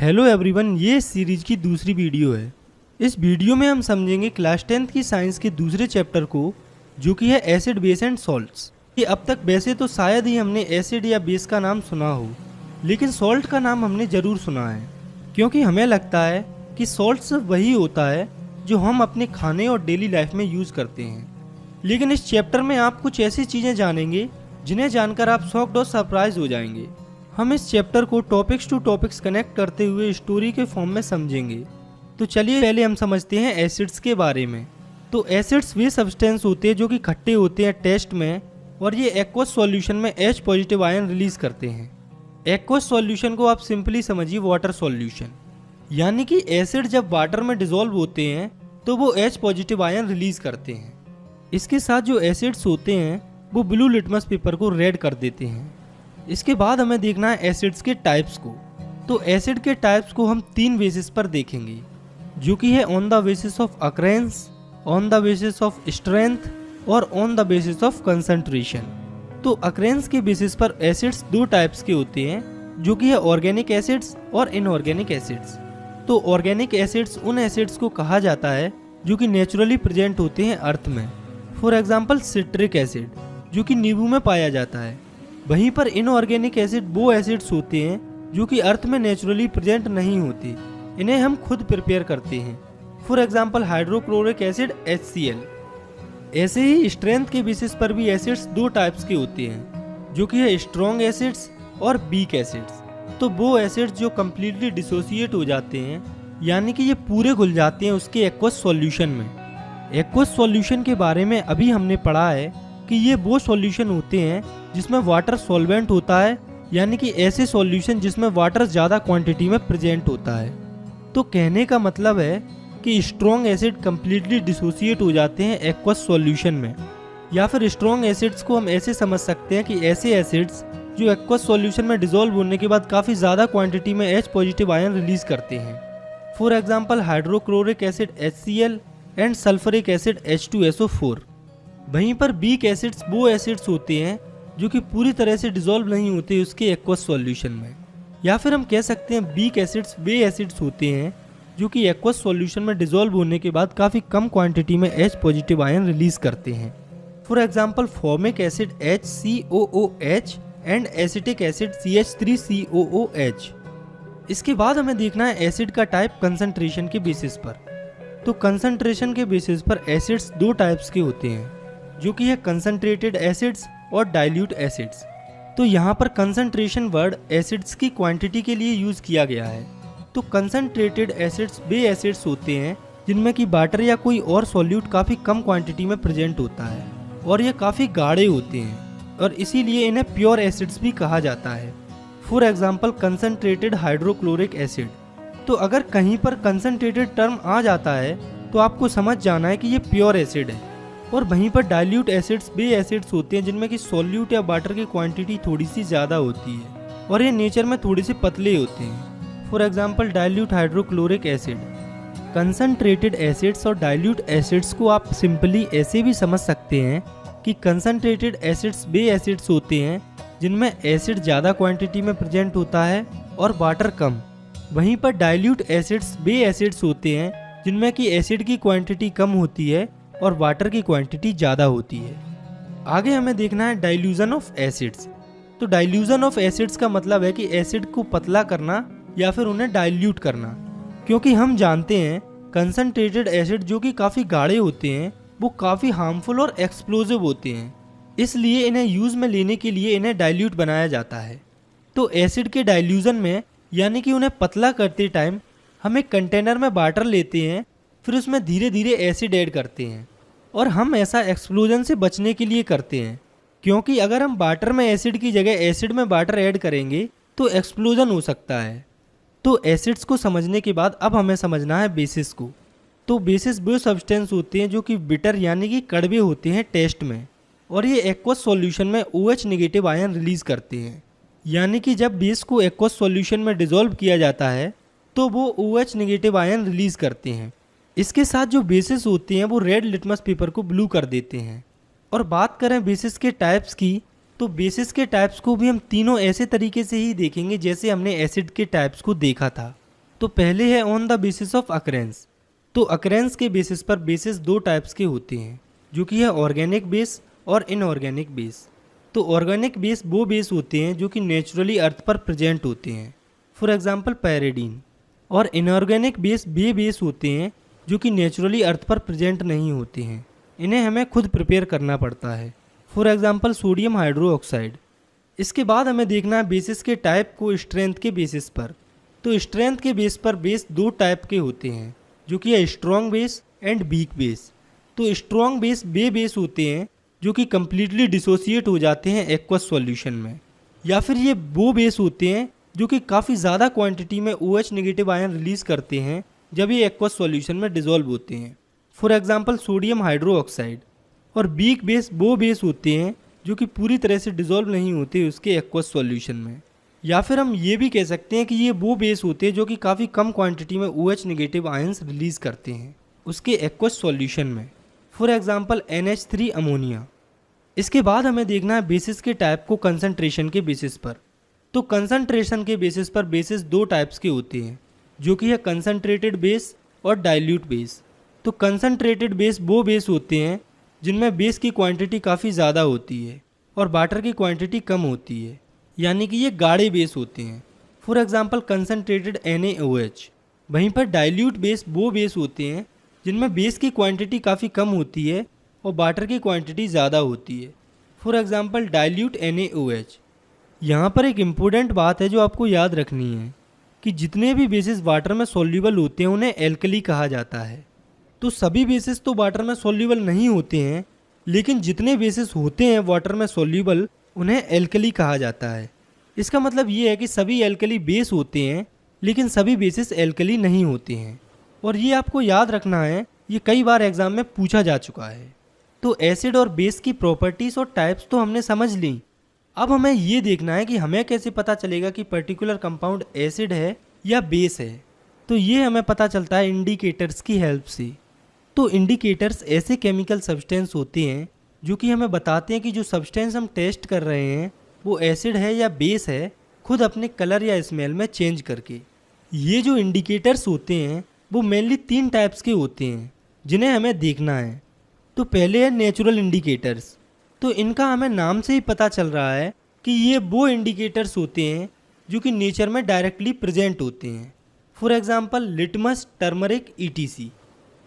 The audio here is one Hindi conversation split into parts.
हेलो एवरीवन, ये इस सीरीज की दूसरी वीडियो है। इस वीडियो में हम समझेंगे क्लास 10th की साइंस के दूसरे चैप्टर को, जो कि है एसिड बेस एंड सॉल्ट्स। कि अब तक वैसे तो शायद ही हमने एसिड या बेस का नाम सुना हो, लेकिन सॉल्ट का नाम हमने ज़रूर सुना है, क्योंकि हमें लगता है कि सॉल्ट सिर्फ वही होता है जो हम अपने खाने और डेली लाइफ में यूज़ करते हैं। लेकिन इस चैप्टर में आप कुछ ऐसी चीज़ें जानेंगे जिन्हें जानकर आप शॉक्ड और सरप्राइज हो जाएंगे। हम इस चैप्टर को टॉपिक्स टू टॉपिक्स कनेक्ट करते हुए स्टोरी के फॉर्म में समझेंगे। तो चलिए पहले हम समझते हैं एसिड्स के बारे में। तो एसिड्स वे सब्सटेंस होते हैं जो कि खट्टे होते हैं टेस्ट में, और ये एक्वस सॉल्यूशन में H पॉजिटिव आयन रिलीज करते हैं। एक्वस सॉल्यूशन को आप सिंपली समझिए वाटर सॉल्यूशन, यानी कि एसिड जब वाटर में डिसॉल्व होते हैं तो वो H पॉजिटिव आयन रिलीज करते हैं। इसके साथ जो एसिड्स होते हैं वो ब्लू लिटमस पेपर को रेड कर देते हैं। इसके बाद हमें देखना है एसिड्स के टाइप्स को। तो एसिड के टाइप्स को हम 3 बेसिस पर देखेंगे, जो कि है on the basis of occurrence, on the basis of strength और on the basis of concentration. तो अकरेंस के बेसिस पर एसिड्स 2 टाइप्स के होते हैं, जो कि है ऑर्गेनिक एसिड्स और इनऑर्गेनिक एसिड्स। तो ऑर्गेनिक एसिड्स उन एसिड्स को कहा जाता है जो कि नेचुरली प्रेजेंट होते हैं अर्थ में। फॉर एग्जाम्पल सिट्रिक एसिड, जो कि नींबू में पाया जाता है। वहीं पर इनऑर्गेनिक एसिड वो एसिड्स होते हैं जो कि अर्थ में नेचुरली प्रेजेंट नहीं होते, इन्हें हम खुद प्रिपेयर करते हैं। For example hydrochloric acid HCl। ऐसे ही स्ट्रेंथ के बेसिस पर भी एसिड्स 2 टाइप्स के होते हैं, जो कि है स्ट्रॉन्ग एसिड्स और वीक एसिड्स। तो वो एसिड्स जो कम्प्लीटली डिसोसिएट हो जाते हैं, यानी कि ये पूरे घुल जाते हैं उसके एक्वस सॉल्यूशन में। एक्वस सॉल्यूशन के बारे में अभी हमने पढ़ा है कि ये वो सॉल्यूशन होते हैं जिसमें वाटर सॉल्वेंट होता है, यानी कि ऐसे सॉल्यूशन जिसमें वाटर ज़्यादा क्वांटिटी में प्रेजेंट होता है। तो कहने का मतलब है कि स्ट्रॉन्ग एसिड कम्प्लीटली डिसोसिएट हो जाते हैं एक्वस सॉल्यूशन में। या फिर स्ट्रॉन्ग एसिड्स को हम ऐसे समझ सकते हैं कि ऐसे एसिड्स जो एक्वस सॉल्यूशन में डिसॉल्व होने के बाद काफ़ी ज़्यादा क्वांटिटी में H पॉजिटिव आयन रिलीज करते हैं। For example hydrochloric acid HCl and sulphuric acid H2SO4। वहीं पर वीक एसिड्स वो एसिड्स होते हैं जो कि पूरी तरह से डिसॉल्व नहीं होते उसके एक्वस सॉल्यूशन में। या फिर हम कह सकते हैं वीक एसिड्स वे एसिड्स होते हैं जो कि एक्वस सॉल्यूशन में डिसॉल्व होने के बाद काफ़ी कम क्वांटिटी में H पॉजिटिव आयन रिलीज करते हैं। For example formic acid HCOOH and acetic acid CH3COOH। इसके बाद हमें देखना है एसिड का टाइप कंसंट्रेशन के बेसिस पर। तो कंसंट्रेशन के बेसिस पर एसिड्स 2 टाइप्स के होते हैं, जो कि है कंसंट्रेटेड एसिड्स और डाइल्यूट एसिड्स। तो यहाँ पर कंसंट्रेशन वर्ड एसिड्स की क्वांटिटी के लिए यूज़ किया गया है। तो कंसंट्रेटेड एसिड्स वे एसिड्स होते हैं जिनमें कि वाटर या कोई और सॉल्यूट काफ़ी कम क्वांटिटी में प्रेजेंट होता है, और ये काफ़ी गाढ़े होते हैं, और इसीलिए इन्हें प्योर एसिड्स भी कहा जाता है। For example concentrated hydrochloric acid. तो अगर कहीं पर कंसंट्रेटेड टर्म आ जाता है तो आपको समझ जाना है कि ये प्योर एसिड है। और वहीं पर डाइल्यूट एसिड्स वे एसिड्स होते हैं जिनमें कि सॉल्यूट या वाटर की क्वांटिटी थोड़ी सी ज़्यादा होती है, और ये नेचर में थोड़ी सी पतले होते हैं। For example dilute hydrochloric acid. Concentrated acids और डाइल्यूट एसिड्स को आप सिंपली ऐसे भी समझ सकते हैं कि कंसंट्रेटेड एसिड्स वे एसिड्स होते हैं जिनमें एसिड ज़्यादा क्वान्टिटी में प्रेजेंट होता है और वाटर कम। वहीं पर डाइल्यूट एसिड्स वे एसिड्स होते हैं जिनमें कि एसिड की क्वांटिटी कम होती है और वाटर की क्वांटिटी ज़्यादा होती है। आगे हमें देखना है डाइल्यूजन ऑफ एसिड्स। तो डाइल्यूजन ऑफ एसिड्स का मतलब है कि एसिड को पतला करना या फिर उन्हें डाइल्यूट करना, क्योंकि हम जानते हैं कंसंट्रेटेड एसिड जो कि काफ़ी गाढ़े होते हैं वो काफ़ी हार्मफुल और एक्सप्लोजिव होते हैं, इसलिए इन्हें यूज़ में लेने के लिए इन्हें डाइल्यूट बनाया जाता है। तो एसिड के डाइल्यूजन में, यानी कि उन्हें पतला करते टाइम हम एक कंटेनर में वाटर लेते हैं, फिर उसमें धीरे धीरे एसिड ऐड करते हैं, और हम ऐसा एक्सप्लोजन से बचने के लिए करते हैं, क्योंकि अगर हम वाटर में एसिड की जगह एसिड में वाटर ऐड करेंगे तो एक्सप्लोजन हो सकता है। तो एसिड्स को समझने के बाद अब हमें समझना है बेसिस को। तो बेसिस वो सब्सटेंस होते हैं जो कि बिटर यानी कि कड़वे होते हैं टेस्ट में, और ये एक्वस सॉल्यूशन में OH नेगेटिव आयन रिलीज करते हैं। यानी कि जब बेस को एक्वस सॉल्यूशन में डिसॉल्व किया जाता है तो वो OH नेगेटिव आयन रिलीज करते हैं। इसके साथ जो बेसिस होते हैं वो रेड लिटमस पेपर को ब्लू कर देते हैं। और बात करें बेसिस के टाइप्स की, तो बेसिस के टाइप्स को भी हम तीनों ऐसे तरीके से ही देखेंगे जैसे हमने एसिड के टाइप्स को देखा था। तो पहले है on the basis of occurrence. तो अकरेंस के बेसिस पर बेसिस दो टाइप्स के होते हैं, जो कि है ऑर्गेनिक बेस और इनऑर्गेनिक बेस। तो ऑर्गेनिक बेस वो बेस होते हैं जो कि नेचुरली अर्थ पर प्रेजेंट होते हैं, फॉर एग्जांपल पैराडीन। और इनऑर्गेनिक बेस वे बेस होते हैं जो कि नेचुरली अर्थ पर प्रेजेंट नहीं होते हैं, इन्हें हमें खुद प्रिपेयर करना पड़ता है, फॉर एग्जांपल सोडियम हाइड्रोक्साइड। इसके बाद हमें देखना है बेसिस के टाइप को स्ट्रेंथ के बेसिस पर। तो स्ट्रेंथ के बेस पर बेस दो टाइप के होते हैं, जो कि है strong base and weak base. तो स्ट्रॉन्ग बेस वे बेस होते हैं जो कि कम्प्लीटली डिसोसिएट हो जाते हैं एक्वस सॉल्यूशन में, या फिर ये वो बेस होते हैं जो कि काफ़ी ज़्यादा क्वांटिटी में OH नेगेटिव आयन रिलीज करते हैं जब ये एक्वस सॉल्यूशन में डिसॉल्व होते हैं, फॉर एग्जांपल सोडियम हाइड्रोक्साइड। और वीक बेस वो बेस होते हैं जो कि पूरी तरह से डिसॉल्व नहीं होते उसके एक्वस सॉल्यूशन में, या फिर हम ये भी कह सकते हैं कि ये वो बेस होते हैं जो कि काफ़ी कम क्वांटिटी में OH नेगेटिव आयंस रिलीज करते हैं उसके एक्वस सॉल्यूशन में, फॉर एग्जांपल NH3 अमोनिया। इसके बाद हमें देखना है बेसिस के टाइप को कंसंट्रेशन के बेसिस पर। तो कंसंट्रेशन के बेसिस पर बेसिस दो टाइप्स के होते हैं, जो कि है कंसंट्रेटेड बेस और डाइल्यूट बेस। तो कंसंट्रेटेड बेस वो बेस होते हैं जिनमें बेस की क्वांटिटी काफ़ी ज़्यादा होती है और वाटर की क्वांटिटी कम होती है, यानी कि ये गाढ़े बेस होते हैं, फॉर एग्जांपल कंसंट्रेटेड NaOH। वहीं पर डाइल्यूट बेस वो बेस होते हैं जिनमें बेस की क्वांटिटी काफ़ी कम होती है और वाटर की क्वांटिटी ज़्यादा होती है, फॉर एग्जांपल डाइल्यूट NaOH। यहाँ पर एक इम्पोर्टेंट बात है जो आपको याद रखनी है कि जितने भी बेसिस वाटर में सॉल्यूबल होते हैं उन्हें एल्कली कहा जाता है। तो सभी बेसिस तो वाटर में सॉल्यूबल नहीं होते हैं, लेकिन जितने बेसिस होते हैं वाटर में सॉल्यूबल उन्हें एल्कली कहा जाता है। इसका मतलब ये है कि सभी एल्कली बेस होते हैं लेकिन सभी बेसिस एल्कली नहीं होते हैं, और ये आपको याद रखना है, ये कई बार एग्जाम में पूछा जा चुका है। तो एसिड और बेस की प्रॉपर्टीज़ और टाइप्स तो हमने समझ ली। अब हमें ये देखना है कि हमें कैसे पता चलेगा कि पर्टिकुलर कंपाउंड एसिड है या बेस है। तो ये हमें पता चलता है इंडिकेटर्स की हेल्प से। तो इंडिकेटर्स ऐसे केमिकल सब्सटेंस होते हैं जो कि हमें बताते हैं कि जो सब्सटेंस हम टेस्ट कर रहे हैं वो एसिड है या बेस है, खुद अपने कलर या स्मेल में चेंज करके। ये जो इंडिकेटर्स होते हैं वो मेनली तीन टाइप्स के होते हैं जिन्हें हमें देखना है। तो पहले है नेचुरल इंडिकेटर्स। तो इनका हमें नाम से ही पता चल रहा है कि ये वो इंडिकेटर्स होते हैं जो कि नेचर में डायरेक्टली प्रेजेंट होते हैं, for example litmus, turmeric, ETC।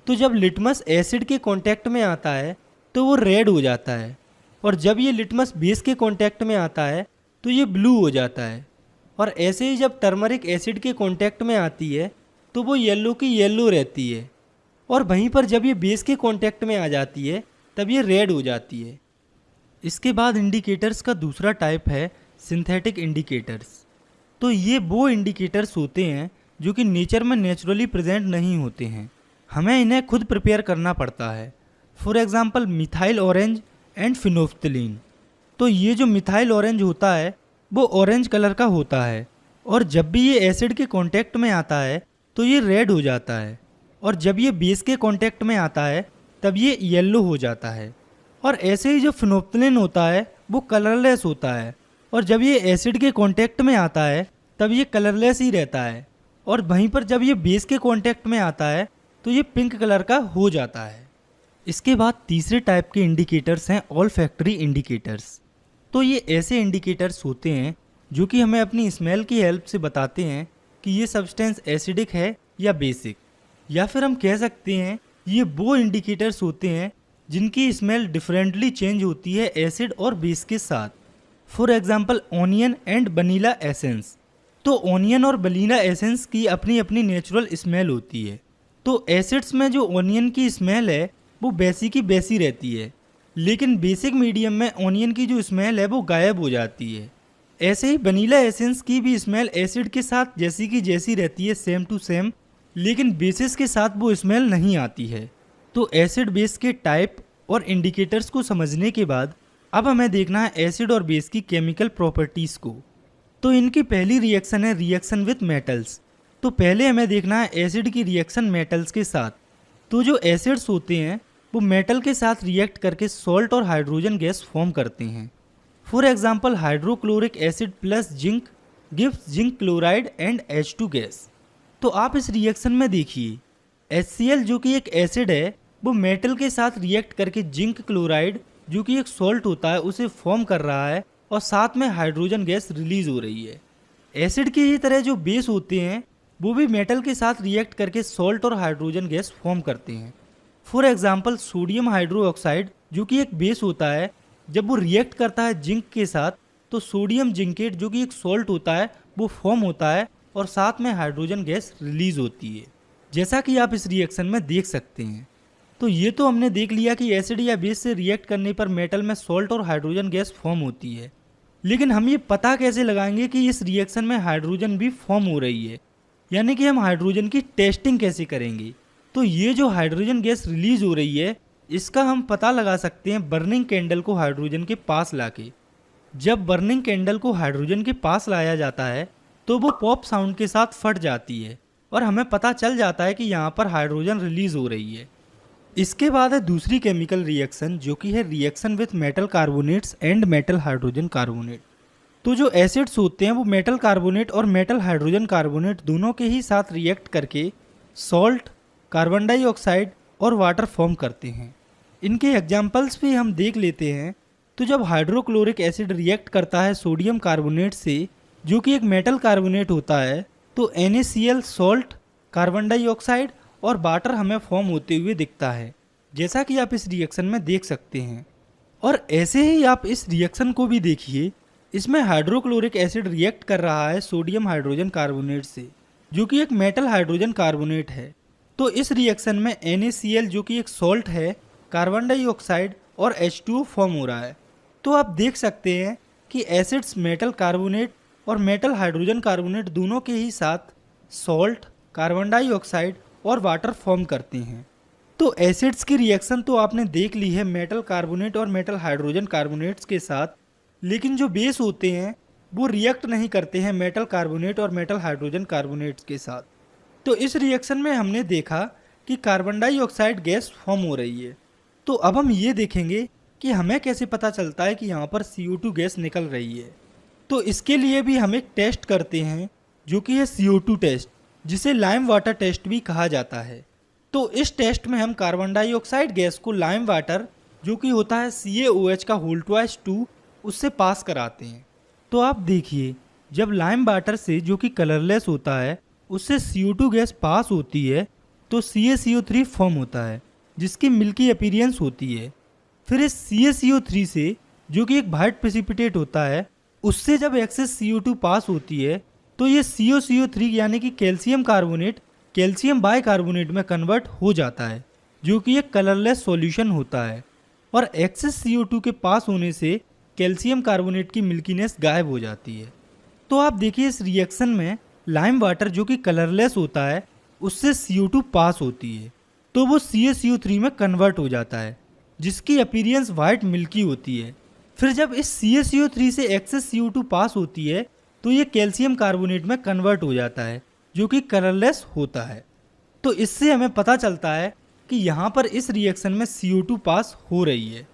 तो जब लिटमस एसिड के कांटेक्ट में आता है तो वो रेड हो जाता है, और जब ये लिटमस बेस के कांटेक्ट में आता है तो ये ब्लू हो जाता है। और ऐसे ही जब टर्मरिक एसिड के कांटेक्ट में आती है तो वो येलो की येलो रहती है, और वहीं पर जब ये बेस के कांटेक्ट में आ जाती है तब ये रेड हो जाती है। इसके बाद इंडिकेटर्स का दूसरा टाइप है सिंथेटिक इंडिकेटर्स। तो ये वो इंडिकेटर्स होते हैं जो कि नेचर में नेचुरली प्रेजेंट नहीं होते हैं, हमें इन्हें खुद प्रिपेयर करना पड़ता है, for example methyl orange and phenolphthalein. तो ये जो मिथाइल ऑरेंज होता है वो ऑरेंज कलर का होता है, और जब भी ये एसिड के कांटेक्ट में आता है तो ये रेड हो जाता है, और जब ये बेस के कांटेक्ट में आता है तब ये येलो हो जाता है। और ऐसे ही जो फिनोफ्थलीन होता है वो कलरलेस होता है, और जब ये एसिड के कांटेक्ट में आता है तब ये कलरलेस ही रहता है, और वहीं पर जब ये बेस के कांटेक्ट में आता है तो ये पिंक कलर का हो जाता है। इसके बाद तीसरे टाइप के इंडिकेटर्स हैं ऑल्फैक्टरी इंडिकेटर्स। तो ये ऐसे इंडिकेटर्स होते हैं जो कि हमें अपनी स्मेल की हेल्प से बताते हैं कि ये सब्सटेंस एसिडिक है या बेसिक, या फिर हम कह सकते हैं ये वो इंडिकेटर्स होते हैं जिनकी स्मेल डिफरेंटली चेंज होती है एसिड और बेस के साथ, for example onion and vanilla essence. तो ऑनियन और वनीला एसेंस की अपनी अपनी नेचुरल स्मेल होती है। तो एसिड्स में जो ऑनियन की स्मेल है वो बेसिक की बेसी रहती है, लेकिन बेसिक मीडियम में ऑनियन की जो स्मेल है वो गायब हो जाती है। ऐसे ही वनीला एसेंस की भी स्मेल एसिड के साथ जैसी की जैसी रहती है, सेम टू सेम, लेकिन बेसिस के साथ वो स्मेल नहीं आती है। तो एसिड बेस के टाइप और इंडिकेटर्स को समझने के बाद अब हमें देखना है एसिड और बेस की केमिकल प्रॉपर्टीज़ को। तो इनकी पहली रिएक्शन है रिएक्शन विथ मेटल्स। तो पहले हमें देखना है एसिड की रिएक्शन मेटल्स के साथ। तो जो एसिड्स होते हैं वो मेटल के साथ रिएक्ट करके सॉल्ट और हाइड्रोजन गैस फॉर्म करते हैं। For example hydrochloric acid plus zinc gives zinc chloride and H2 gas. तो आप इस रिएक्शन में देखिए HCl जो कि एक एसिड है वो मेटल के साथ रिएक्ट करके जिंक क्लोराइड जो कि एक सॉल्ट होता है उसे फॉर्म कर रहा है और साथ में हाइड्रोजन गैस रिलीज हो रही है। एसिड की ही तरह जो बेस होते हैं वो भी मेटल के साथ रिएक्ट करके सॉल्ट और हाइड्रोजन गैस फॉर्म करते हैं। फॉर एग्जांपल सोडियम हाइड्रोक्साइड जो कि एक बेस होता है, जब वो रिएक्ट करता है जिंक के साथ तो सोडियम जिंकेट जो कि एक सॉल्ट होता है वो फॉर्म होता है और साथ में हाइड्रोजन गैस रिलीज होती है, जैसा कि आप इस रिएक्शन में देख सकते हैं। तो ये तो हमने देख लिया कि एसिड या बेस से रिएक्ट करने पर मेटल में सॉल्ट और हाइड्रोजन गैस फॉर्म होती है, लेकिन हम ये पता कैसे लगाएंगे कि इस रिएक्शन में हाइड्रोजन भी फॉर्म हो रही है, यानी कि हम हाइड्रोजन की टेस्टिंग कैसे करेंगे। तो ये जो हाइड्रोजन गैस रिलीज हो रही है इसका हम पता लगा सकते हैं बर्निंग कैंडल को हाइड्रोजन के पास लाके। जब बर्निंग कैंडल को हाइड्रोजन के पास लाया जाता है तो वो पॉप साउंड के साथ फट जाती है और हमें पता चल जाता है कि यहाँ पर हाइड्रोजन रिलीज हो रही है। इसके बाद है दूसरी केमिकल रिएक्शन जो कि है reaction with metal carbonates and metal hydrogen carbonate. तो जो एसिड्स होते हैं वो मेटल कार्बोनेट और मेटल हाइड्रोजन कार्बोनेट दोनों के ही साथ रिएक्ट करके सॉल्ट, कार्बन डाइऑक्साइड और वाटर फॉर्म करते हैं। इनके एग्जाम्पल्स भी हम देख लेते हैं। तो जब हाइड्रोक्लोरिक एसिड रिएक्ट करता है सोडियम कार्बोनेट से जो कि एक मेटल कार्बोनेट होता है तो NaCl सॉल्ट, कार्बन डाइऑक्साइड और वाटर हमें फॉर्म होते हुए दिखता है, जैसा कि आप इस रिएक्शन में देख सकते हैं। और ऐसे ही आप इस रिएक्शन को भी देखिए, इसमें हाइड्रोक्लोरिक एसिड रिएक्ट कर रहा है सोडियम हाइड्रोजन कार्बोनेट से जो कि एक मेटल हाइड्रोजन कार्बोनेट है। तो इस रिएक्शन में NaCl जो कि एक सॉल्ट है, कार्बन डाइऑक्साइड और H2O फॉर्म हो रहा है। तो आप देख सकते हैं कि एसिड्स मेटल कार्बोनेट और मेटल हाइड्रोजन कार्बोनेट दोनों के ही साथ सॉल्ट, कार्बन डाइऑक्साइड और वाटर फॉर्म करते हैं। तो एसिड्स की रिएक्शन तो आपने देख ली है मेटल कार्बोनेट और मेटल हाइड्रोजन कार्बोनेट्स के साथ, लेकिन जो बेस होते हैं वो रिएक्ट नहीं करते हैं मेटल कार्बोनेट और मेटल हाइड्रोजन कार्बोनेट्स के साथ। तो इस रिएक्शन में हमने देखा कि कार्बन डाइऑक्साइड गैस फॉर्म हो रही है। तो अब हम ये देखेंगे कि हमें कैसे पता चलता है कि यहाँ पर CO2 गैस निकल रही है। तो इसके लिए भी हम एक टेस्ट करते हैं जो कि है CO2 टेस्ट, जिसे लाइम वाटर टेस्ट भी कहा जाता है। तो इस टेस्ट में हम कार्बन डाइऑक्साइड गैस को लाइम वाटर जो कि होता है CaOH का होल ट्वाइस 2 उससे पास कराते हैं। तो आप देखिए जब लाइम वाटर से जो कि कलरलेस होता है उससे CO2 गैस पास होती है तो CaCO3 फॉर्म होता है जिसकी मिल्की अपीयरेंस होती है। फिर इस CaCO3 से जो कि एक वाइट प्रेसिपिटेट होता है उससे जब एक्सेस CO2 पास होती है तो ये CaCO3 यानी कि कैल्शियम कार्बोनेट कैल्शियम बाइकार्बोनेट में कन्वर्ट हो जाता है जो कि एक कलरलेस सॉल्यूशन होता है। और एक्सेस CO2 के पास होने से कैल्शियम कार्बोनेट की मिल्कीनेस गायब हो जाती है। तो आप देखिए इस रिएक्शन में लाइम वाटर जो कि कलरलेस होता है उससे CO2 पास होती है तो वो CaCO3 में कन्वर्ट हो जाता है जिसकी अपीयरेंस वाइट मिल्की होती है। फिर जब इस CaCO3 से एक्सेस CO2 पास होती है तो ये कैल्शियम कार्बोनेट में कन्वर्ट हो जाता है जो कि कलरलेस होता है। तो इससे हमें पता चलता है कि यहाँ पर इस रिएक्शन में CO2 पास हो रही है।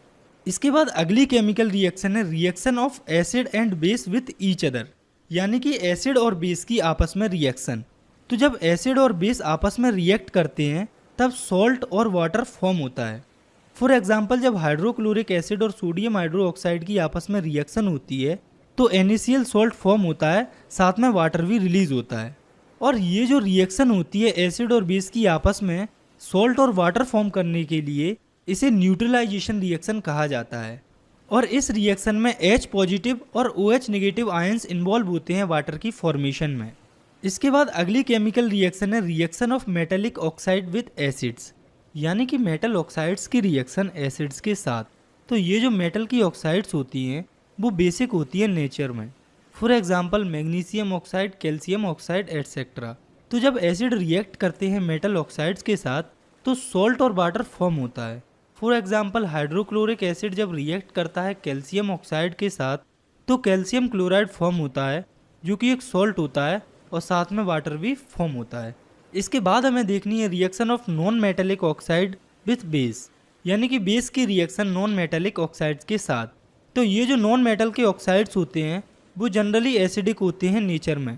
इसके बाद अगली केमिकल रिएक्शन है reaction of acid and base with each other, यानी कि एसिड और बेस की आपस में रिएक्शन। तो जब एसिड और बेस आपस में रिएक्ट करते हैं तब सॉल्ट और वाटर फॉर्म होता है। फॉर एग्जाम्पल जब हाइड्रोक्लोरिक एसिड और सोडियम हाइड्रोक्साइड की आपस में रिएक्शन होती है तो NaCl सॉल्ट फॉर्म होता है, साथ में वाटर भी रिलीज होता है। और ये जो रिएक्शन होती है एसिड और बेस की आपस में सॉल्ट और वाटर फॉर्म करने के लिए इसे न्यूट्रलाइजेशन रिएक्शन कहा जाता है। और इस रिएक्शन में H पॉजिटिव और OH नेगेटिव आयंस इन्वॉल्व होते हैं वाटर की फॉर्मेशन में। इसके बाद अगली केमिकल रिएक्शन है reaction of metallic oxide with acids, यानी कि मेटल ऑक्साइड्स की रिएक्शन एसिड्स के साथ। तो ये जो मेटल की ऑक्साइड्स होती हैं वो बेसिक होती है नेचर में। For example magnesium oxide, calcium oxide etcetera. तो जब एसिड रिएक्ट करते हैं मेटल ऑक्साइड्स के साथ तो सॉल्ट और वाटर फॉर्म होता है। फॉर एग्जांपल हाइड्रोक्लोरिक एसिड जब रिएक्ट करता है कैल्शियम ऑक्साइड के साथ तो कैल्शियम क्लोराइड फॉर्म होता है जो कि एक सॉल्ट होता है और साथ में वाटर भी फॉर्म होता है। इसके बाद हमें देखनी है reaction of non metallic oxide with base, यानी कि बेस की रिएक्शन नॉन मेटेलिक ऑक्साइड्स के साथ। तो ये जो नॉन मेटल के ऑक्साइड्स होते हैं वो जनरली एसिडिक होते हैं नेचर में।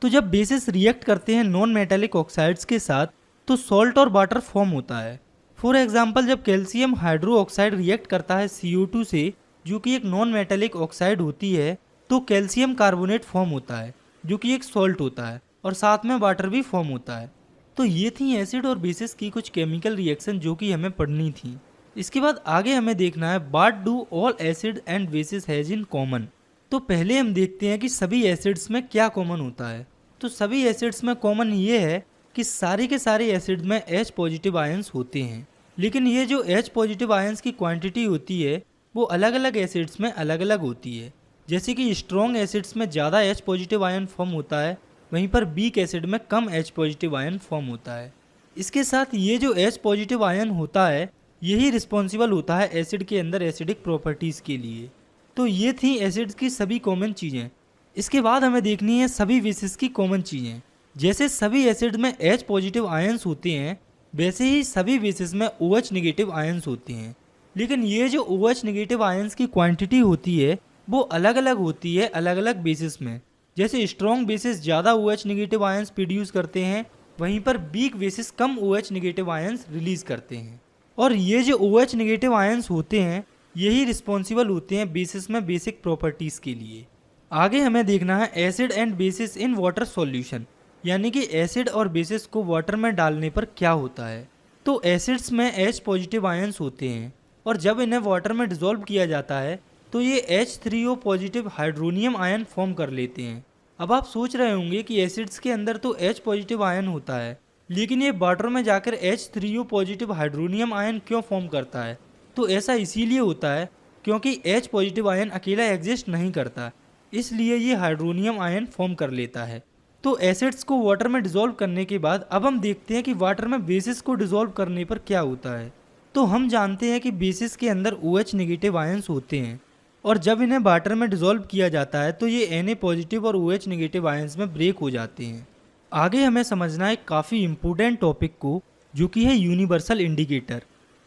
तो जब बेसिस रिएक्ट करते हैं नॉन मेटालिक ऑक्साइड्स के साथ तो सॉल्ट और वाटर फॉर्म होता है। फॉर एग्जांपल जब कैल्शियम हाइड्रो ऑक्साइड रिएक्ट करता है CO2 से, जो कि एक नॉन मेटालिक ऑक्साइड होती है, तो कैल्शियम कार्बोनेट फॉर्म होता है जो कि एक सॉल्ट होता है और साथ में वाटर भी फॉर्म होता है। तो ये थी एसिड और बेसिस की कुछ केमिकल रिएक्शन जो कि हमें पढ़नी थी। इसके बाद आगे हमें देखना है what do all acid and bases has in common. तो पहले हम देखते हैं कि सभी एसिड्स में क्या कॉमन होता है। तो सभी एसिड्स में कॉमन ये है कि सारे के सारे एसिड में H पॉजिटिव आयंस होते हैं, लेकिन ये जो H पॉजिटिव आयंस की क्वांटिटी होती है वो अलग अलग एसिड्स में अलग अलग होती है। जैसे कि स्ट्रॉन्ग एसिड्स में ज़्यादा H पॉजिटिव आयन फॉर्म होता है, वहीं पर वीक एसिड में कम H पॉजिटिव आयन फॉर्म होता है। इसके साथ ये जो H पॉजिटिव आयन होता है यही रिस्पॉन्सिबल होता है एसिड के अंदर एसिडिक प्रॉपर्टीज़ के लिए। तो ये थी एसिड्स की सभी कॉमन चीज़ें। इसके बाद हमें देखनी है सभी बेसिस की कॉमन चीज़ें। जैसे सभी एसिड में H पॉजिटिव आयंस होते हैं, वैसे ही सभी बेसिस में OH नेगेटिव आयंस होते हैं, लेकिन ये जो OH नेगेटिव आयंस की क्वांटिटी होती है वो अलग अलग होती है अलग अलग बेसिस में। जैसे स्ट्रॉन्ग बेसिस ज़्यादा OH नेगेटिव आयंस प्रोड्यूस करते हैं, वहीं पर वीक बेसिस कम OH नेगेटिव आयंस रिलीज करते हैं। और ये जो OH नेगेटिव आयंस होते हैं यही रिस्पॉन्सिबल होते हैं बेसिस में बेसिक प्रॉपर्टीज़ के लिए। आगे हमें देखना है acid and bases in water solution, यानी कि एसिड और बेसिस को वाटर में डालने पर क्या होता है। तो एसिड्स में H पॉजिटिव आयंस होते हैं और जब इन्हें वाटर में डिसॉल्व किया जाता है तो ये H3O positive hydronium ion form कर लेते हैं। अब आप सोच रहे होंगे कि एसिड्स के अंदर तो H पॉजिटिव आयन होता है, लेकिन ये वाटर में जाकर H3O पॉजिटिव हाइड्रोनियम आयन क्यों फॉर्म करता है। तो ऐसा इसीलिए होता है क्योंकि H पॉजिटिव आयन अकेला एग्जिस्ट नहीं करता, इसलिए ये हाइड्रोनियम आयन फॉर्म कर लेता है। तो एसिड्स को वाटर में डिसॉल्व करने के बाद अब हम देखते हैं कि वाटर में बेसिस को डिसॉल्व करने पर क्या होता है। तो हम जानते हैं कि बेसिस के अंदर OH नेगेटिव आयंस होते हैं और जब इन्हें वाटर में डिसॉल्व किया जाता है तो ये Na पॉजिटिव और OH नेगेटिव आयंस में ब्रेक हो जाते हैं। आगे हमें समझना है काफ़ी इम्पोर्टेंट टॉपिक को, जो कि है यूनिवर्सल इंडिकेटर।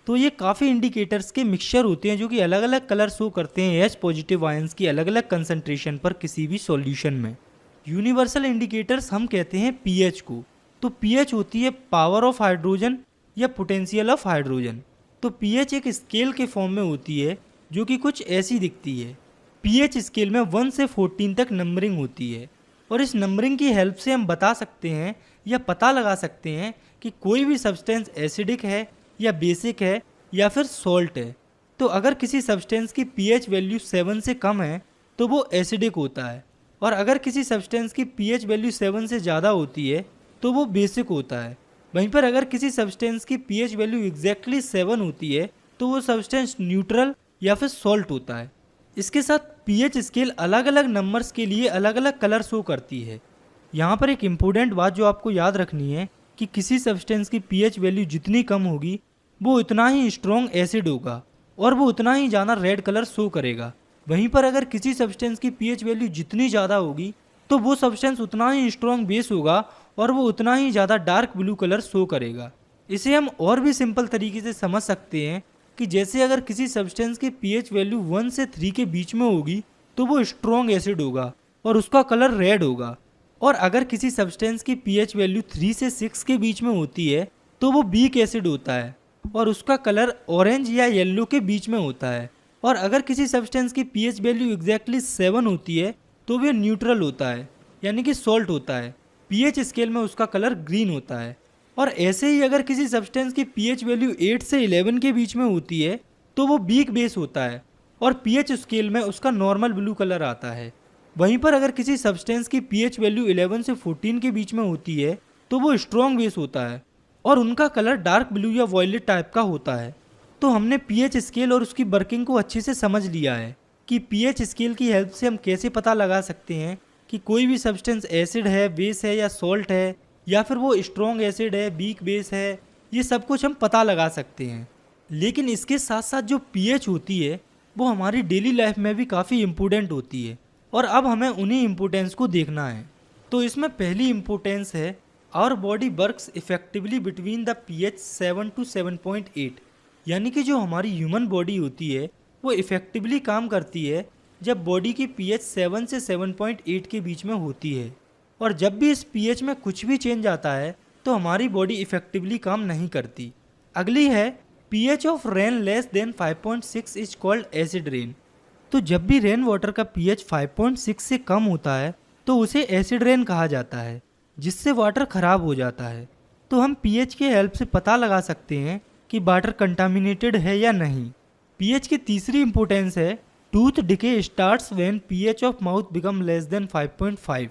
तो ये काफ़ी इंडिकेटर्स के मिक्सचर होते हैं जो कि अलग अलग कलर शो करते हैं H पॉजिटिव आयंस की अलग अलग कंसंट्रेशन पर किसी भी सॉल्यूशन में। यूनिवर्सल इंडिकेटर्स हम कहते हैं pH को। तो pH होती है पावर ऑफ हाइड्रोजन या पोटेंशियल ऑफ हाइड्रोजन। तो pH एक स्केल के फॉर्म में होती है जो कि कुछ ऐसी दिखती है। pH स्केल में 1 से 14 तक नंबरिंग होती है और इस नंबरिंग की हेल्प से हम बता सकते हैं या पता लगा सकते हैं कि कोई भी सब्सटेंस एसिडिक है या बेसिक है या फिर सॉल्ट है। तो अगर किसी सब्सटेंस की pH वैल्यू 7 से कम है तो वो एसिडिक होता है, और अगर किसी सब्सटेंस की pH वैल्यू 7 से ज़्यादा होती है तो वो बेसिक होता है। वहीं पर अगर किसी सब्सटेंस की pH वैल्यू एग्जैक्टली 7 होती है तो वो सब्सटेंस न्यूट्रल या फिर सॉल्ट होता है। इसके साथ pH स्केल अलग अलग नंबर्स के लिए अलग अलग कलर शो करती है। यहाँ पर एक इम्पोर्टेंट बात जो आपको याद रखनी है कि किसी सब्सटेंस की pH वैल्यू जितनी कम होगी वो उतना ही स्ट्रॉन्ग एसिड होगा और वो उतना ही ज़्यादा रेड कलर शो करेगा। वहीं पर अगर किसी सब्सटेंस की pH वैल्यू जितनी ज़्यादा होगी तो वो सब्सटेंस उतना ही स्ट्रॉन्ग बेस होगा और वो उतना ही ज़्यादा डार्क ब्लू कलर शो करेगा। इसे हम और भी सिंपल तरीके से समझ सकते हैं कि जैसे अगर किसी सब्सटेंस की pH वैल्यू 1 से 3 के बीच में होगी तो वो स्ट्रॉन्ग एसिड होगा और उसका कलर रेड होगा, और अगर किसी सब्सटेंस की pH वैल्यू 3 से 6 के बीच में होती है तो वो वीक एसिड होता है और उसका कलर ऑरेंज या येलो के बीच में होता है। और अगर किसी सब्सटेंस की pH वैल्यू एग्जैक्टली 7 होती है तो वह न्यूट्रल होता है, यानी कि सॉल्ट होता है। pH स्केल में उसका कलर ग्रीन होता है। और ऐसे ही अगर किसी सब्सटेंस की pH वैल्यू 8 से 11 के बीच में होती है तो वो वीक बेस होता है और pH स्केल में उसका नॉर्मल ब्लू कलर आता है। वहीं पर अगर किसी सब्सटेंस की pH वैल्यू 11 से 14 के बीच में होती है तो वो स्ट्रॉन्ग बेस होता है और उनका कलर डार्क ब्लू या वॉयलेट टाइप का होता है। तो हमने pH स्केल और उसकी वर्किंग को अच्छे से समझ लिया है कि pH स्केल की हेल्प से हम कैसे पता लगा सकते हैं कि कोई भी सब्सटेंस एसिड है, बेस है या सॉल्ट है, या फिर वो स्ट्रॉन्ग एसिड है, वीक बेस है। ये सब कुछ हम पता लगा सकते हैं। लेकिन इसके साथ साथ जो pH होती है वो हमारी डेली लाइफ में भी काफ़ी इम्पोर्टेंट होती है और अब हमें उन्हीं इम्पोर्टेंस को देखना है। तो इसमें पहली इम्पोर्टेंस है our body works effectively between the pH 7 to 7.8, यानी कि जो हमारी ह्यूमन बॉडी होती है वो इफेक्टिवली काम करती है जब बॉडी की pH 7 से 7.8 के बीच में होती है। और जब भी इस पीएच में कुछ भी चेंज आता है तो हमारी बॉडी इफेक्टिवली काम नहीं करती। अगली है pH of rain less than 5.6 is called acid rain. तो जब भी रेन वाटर का पीएच 5.6 से कम होता है तो उसे एसिड रेन कहा जाता है, जिससे वाटर खराब हो जाता है। तो हम पीएच के हेल्प से पता लगा सकते हैं कि वाटर कंटामिनेटेड है या नहीं। पीएच की तीसरी इंपॉर्टेंस है tooth decay starts when pH of mouth become less than 5.5।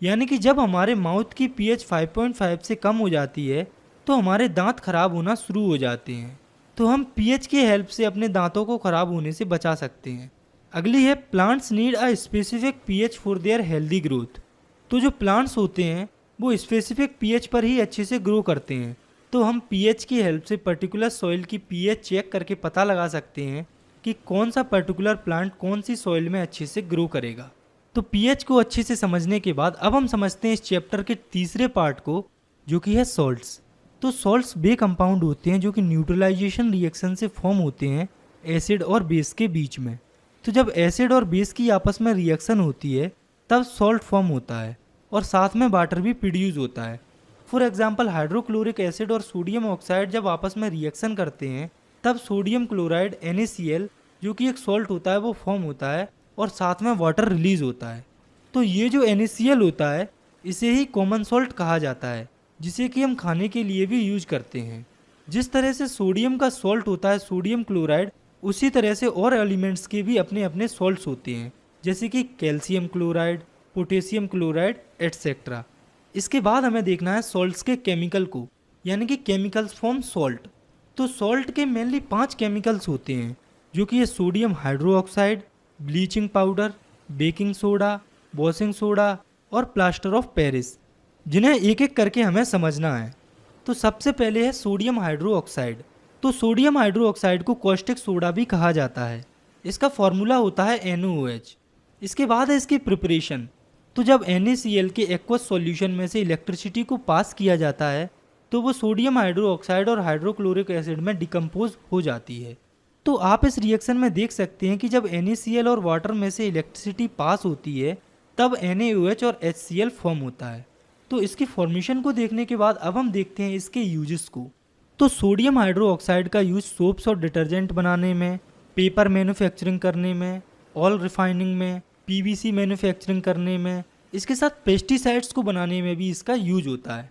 यानी कि जब हमारे माउथ की पीएच 5.5 से कम हो जाती है तो हमारे दांत खराब होना शुरू हो जाते हैं। तो हम पीएच की हेल्प से अपने दांतों को खराब होने से बचा सकते हैं। अगली है plants need a specific pH for their healthy growth. तो जो प्लांट्स होते हैं वो स्पेसिफिक पीएच पर ही अच्छे से ग्रो करते हैं। तो हम पीएच की हेल्प से पर्टिकुलर सॉइल की पीएच चेक करके पता लगा सकते हैं कि कौन सा पर्टिकुलर प्लांट कौन सी सॉइल में अच्छे से ग्रो करेगा। तो पीएच को अच्छे से समझने के बाद अब हम समझते हैं इस चैप्टर के तीसरे पार्ट को, जो कि है सॉल्ट्स। तो सॉल्ट्स वे कंपाउंड होते हैं जो कि न्यूट्रलाइजेशन रिएक्शन से फॉर्म होते हैं एसिड और बेस के बीच में। तो जब एसिड और बेस की आपस में रिएक्शन होती है तब सॉल्ट फॉर्म होता है और साथ में वाटर भी प्रोड्यूस होता है। फॉर एग्जांपल हाइड्रोक्लोरिक एसिड और सोडियम ऑक्साइड जब आपस में रिएक्शन करते हैं तब सोडियम क्लोराइड NaCl जो कि एक सॉल्ट होता है वो फॉर्म होता है और साथ में वाटर रिलीज होता है। तो ये जो NaCl होता है इसे ही कॉमन सॉल्ट कहा जाता है, जिसे कि हम खाने के लिए भी यूज करते हैं। जिस तरह से सोडियम का सॉल्ट होता है सोडियम क्लोराइड, उसी तरह से और एलिमेंट्स के भी अपने अपने सॉल्ट्स होते हैं, जैसे कि calcium chloride, potassium chloride etcetera. इसके बाद हमें देखना है सॉल्ट्स के केमिकल को, यानी कि केमिकल्स फ्रॉम सॉल्ट। तो सॉल्ट के मेनली 5 केमिकल्स होते हैं, जो कि ये sodium hydroxide, bleaching powder, baking soda, washing soda और प्लास्टर ऑफ पेरिस, जिन्हें एक एक करके हमें समझना है। तो सबसे पहले है सोडियम हाइड्रोक्साइड। तो सोडियम हाइड्रोक्साइड को कॉस्टिक सोडा भी कहा जाता है। इसका फॉर्मूला होता है NaOH। इसके बाद है इसकी प्रिपरेशन। तो जब NaCl के एक्वस सॉल्यूशन में से इलेक्ट्रिसिटी को पास किया जाता है तो वो सोडियम हाइड्रोक्साइड और हाइड्रोक्लोरिक एसिड में डिकम्पोज हो जाती है। तो आप इस रिएक्शन में देख सकते हैं कि जब NaCl और वाटर में से इलेक्ट्रिसिटी पास होती है तब NaOH और HCl फॉर्म होता है। तो इसकी फॉर्मेशन को देखने के बाद अब हम देखते हैं इसके यूजेस को। तो सोडियम हाइड्रोक्साइड का यूज सोप्स और डिटर्जेंट बनाने में, पेपर मैन्युफैक्चरिंग करने में, ऑयल रिफाइनिंग में, PVC मैन्युफैक्चरिंग करने में, इसके साथ पेस्टिसाइड्स को बनाने में भी इसका यूज होता है।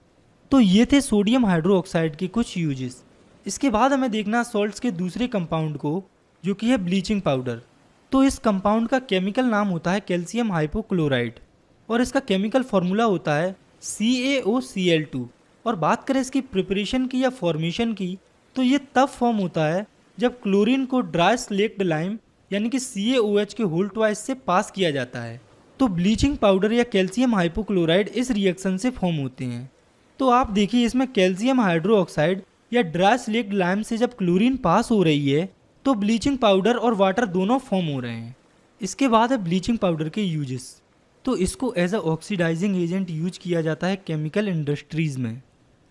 तो ये थे सोडियम हाइड्रोक्साइड के कुछ यूजेस। इसके बाद हमें देखना सॉल्ट्स के दूसरे कंपाउंड को, जो कि है ब्लीचिंग पाउडर। तो इस कंपाउंड का केमिकल नाम होता है कैल्शियम हाइपोक्लोराइड और इसका केमिकल फॉर्मूला होता है CaOCl2। और बात करें इसकी प्रिपरेशन की या फॉर्मेशन की, तो ये तब फॉर्म होता है जब क्लोरीन को ड्राई स्लेक्ड लाइम यानी कि CaOH के होल ट्वाइस से पास किया जाता है। तो ब्लीचिंग पाउडर या कैल्शियम हाइपोक्लोराइड इस रिएक्शन से फॉर्म होते हैं। तो आप देखिए इसमें कैल्शियम हाइड्रोक्साइड या ड्राई स्लेक्ड लाइम से जब क्लोरीन पास हो रही है तो ब्लीचिंग पाउडर और वाटर दोनों फॉर्म हो रहे हैं। इसके बाद है ब्लीचिंग पाउडर के यूजेस। तो इसको as a oxidising agent use किया जाता है केमिकल इंडस्ट्रीज़ में।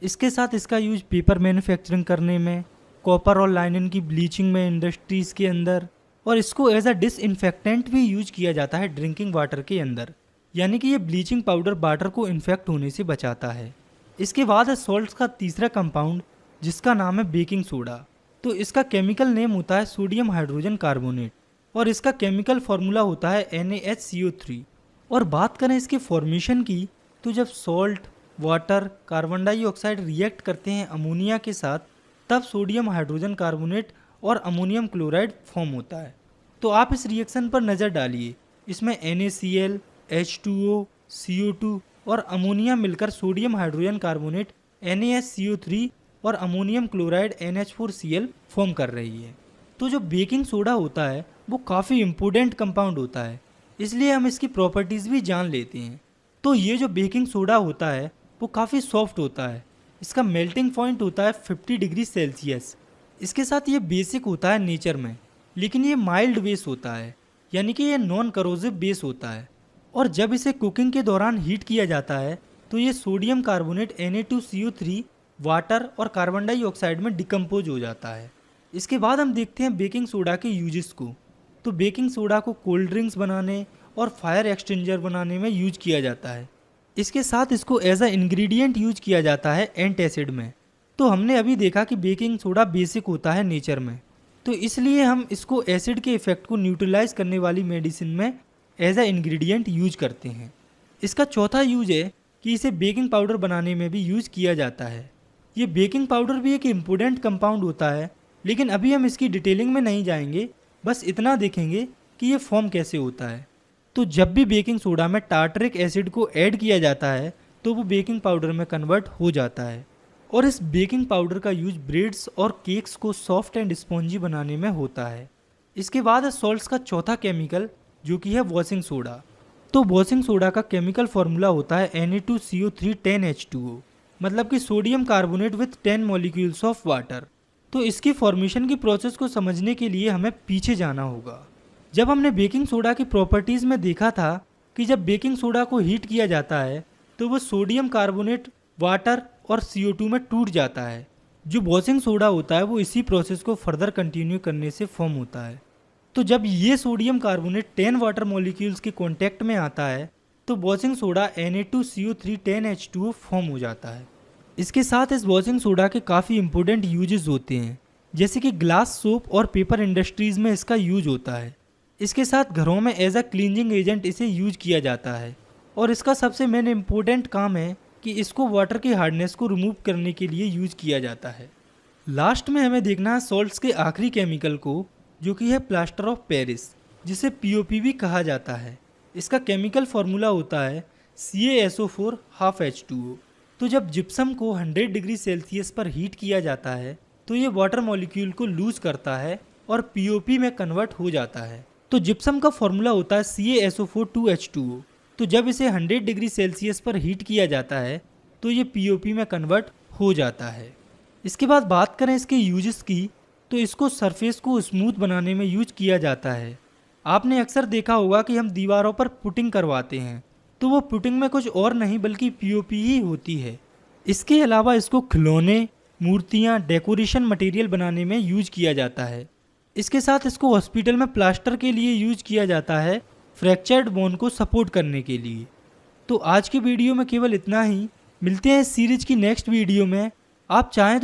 इसके साथ इसका यूज पेपर मैन्युफैक्चरिंग करने में, कॉपर और लाइनिन की ब्लीचिंग में इंडस्ट्रीज़ के अंदर, और इसको एज अ डिसइंफेक्टेंट भी यूज किया जाता है ड्रिंकिंग वाटर के अंदर। यानी कि ये ब्लीचिंग पाउडर वाटर को इन्फेक्ट होने से बचाता है। इसके बाद है सॉल्ट्स का तीसरा कंपाउंड, जिसका नाम है बेकिंग सोडा। तो इसका केमिकल नेम होता है सोडियम हाइड्रोजन कार्बोनेट और इसका केमिकल फॉर्मूला होता है NaHCO3। और बात करें इसके फॉर्मेशन की, तो जब salt, water, carbon dioxide react करते हैं अमोनिया के साथ तब सोडियम हाइड्रोजन कार्बोनेट और अमोनियम क्लोराइड फॉर्म होता है। तो आप इस रिएक्शन पर नज़र डालिए, इसमें NaCl, H2O, CO2 और अमोनिया मिलकर सोडियम हाइड्रोजन कार्बोनेट NaHCO3 और अमोनियम क्लोराइड NH4Cl फॉर्म कर रही है। तो जो बेकिंग सोडा होता है वो काफ़ी इम्पोर्टेंट कंपाउंड होता है, इसलिए हम इसकी प्रॉपर्टीज़ भी जान लेते हैं। तो ये जो बेकिंग सोडा होता है वो काफ़ी सॉफ्ट होता है। इसका मेल्टिंग पॉइंट होता है 50 डिग्री सेल्सियस। इसके साथ ये बेसिक होता है नेचर में, लेकिन ये माइल्ड बेस होता है, यानी कि ये नॉन करोजिव बेस होता है। और जब इसे कुकिंग के दौरान हीट किया जाता है तो ये सोडियम कार्बोनेट Na2CO3 वाटर और कार्बन डाइऑक्साइड में डिकम्पोज हो जाता है। इसके बाद हम देखते हैं बेकिंग सोडा के यूजेस को। तो बेकिंग सोडा को कोल्ड ड्रिंक्स बनाने और फायर एक्सटिंजर बनाने में यूज किया जाता है। इसके साथ इसको एज अ इंग्रेडिएंट यूज किया जाता है एंटासिड में। तो हमने अभी देखा कि बेकिंग सोडा बेसिक होता है नेचर में, तो इसलिए हम इसको एसिड के इफेक्ट को न्यूट्रलाइज करने वाली मेडिसिन में एज अ इंग्रेडिएंट यूज करते हैं। इसका चौथा यूज है कि इसे बेकिंग पाउडर बनाने में भी यूज किया जाता है। ये बेकिंग पाउडर भी एक इम्पोर्टेंट कंपाउंड होता है, लेकिन अभी हम इसकी डिटेलिंग में नहीं जाएंगे, बस इतना देखेंगे कि ये फॉर्म कैसे होता है। तो जब भी बेकिंग सोडा में टार्टरिक एसिड को ऐड किया जाता है तो वो बेकिंग पाउडर में कन्वर्ट हो जाता है, और इस बेकिंग पाउडर का यूज ब्रेड्स और केक्स को सॉफ्ट एंड स्पॉन्जी बनाने में होता है। इसके बाद है सॉल्ट्स का चौथा केमिकल, जो कि है वॉशिंग सोडा। तो वॉशिंग सोडा का केमिकल फॉर्मूला होता है Na2CO3 10H2O, मतलब कि sodium carbonate with 10 molecules of water. तो इसकी फॉर्मेशन की प्रोसेस को समझने के लिए हमें पीछे जाना होगा। जब हमने बेकिंग सोडा की प्रॉपर्टीज़ में देखा था कि जब बेकिंग सोडा को हीट किया जाता है तो वो सोडियम कार्बोनेट, वाटर और CO2 में टूट जाता है। जो वॉशिंग सोडा होता है वो इसी प्रोसेस को फर्दर कंटिन्यू करने से फॉर्म होता है। तो जब ये सोडियम कार्बोनेट 10 वाटर मॉलिक्यूल्स के कांटेक्ट में आता है तो washing soda Na2CO3 10H2O form हो जाता है। इसके साथ इस वॉशिंग सोडा के काफ़ी इंपॉर्टेंट यूजेस होते हैं, जैसे कि ग्लास, सोप और पेपर इंडस्ट्रीज़ में इसका यूज होता है। इसके साथ घरों में एज अ क्लींजिंग एजेंट इसे यूज किया जाता है, और इसका सबसे मेन इम्पोर्टेंट काम है कि इसको वाटर की हार्डनेस को रिमूव करने के लिए यूज किया जाता है। लास्ट में हमें देखना है सॉल्ट्स के आखिरी केमिकल को, जो कि है प्लास्टर ऑफ पेरिस, जिसे POP भी कहा जाता है। इसका केमिकल फॉर्मूला होता है CaSO4 ½ H2O। तो जब जिप्सम को 100 डिग्री सेल्सियस पर हीट किया जाता है तो ये वाटर मॉलिक्यूल को लूज करता है और POP में कन्वर्ट हो जाता है। तो जिप्सम का फॉर्मूला होता है CaSO4 2H2O। तो जब इसे 100 डिग्री सेल्सियस पर हीट किया जाता है तो ये POP में कन्वर्ट हो जाता है। इसके बाद बात करें इसके यूजेस की, तो इसको सरफेस को स्मूथ बनाने में यूज किया जाता है। आपने अक्सर देखा होगा कि हम दीवारों पर पुटिंग करवाते हैं, तो वो पुटिंग में कुछ और नहीं बल्कि POP ही होती है। इसके अलावा इसको खिलौने, मूर्तियाँ, डेकोरेशन मटेरियल बनाने में यूज किया जाता है। इसके साथ इसको हॉस्पिटल में प्लास्टर के लिए यूज किया जाता है, फ्रैक्चर्ड बोन को सपोर्ट करने के लिए। तो आज की वीडियो में केवल इतना ही। मिलते हैं इस सीरीज की नेक्स्ट वीडियो में। आप चाहें तो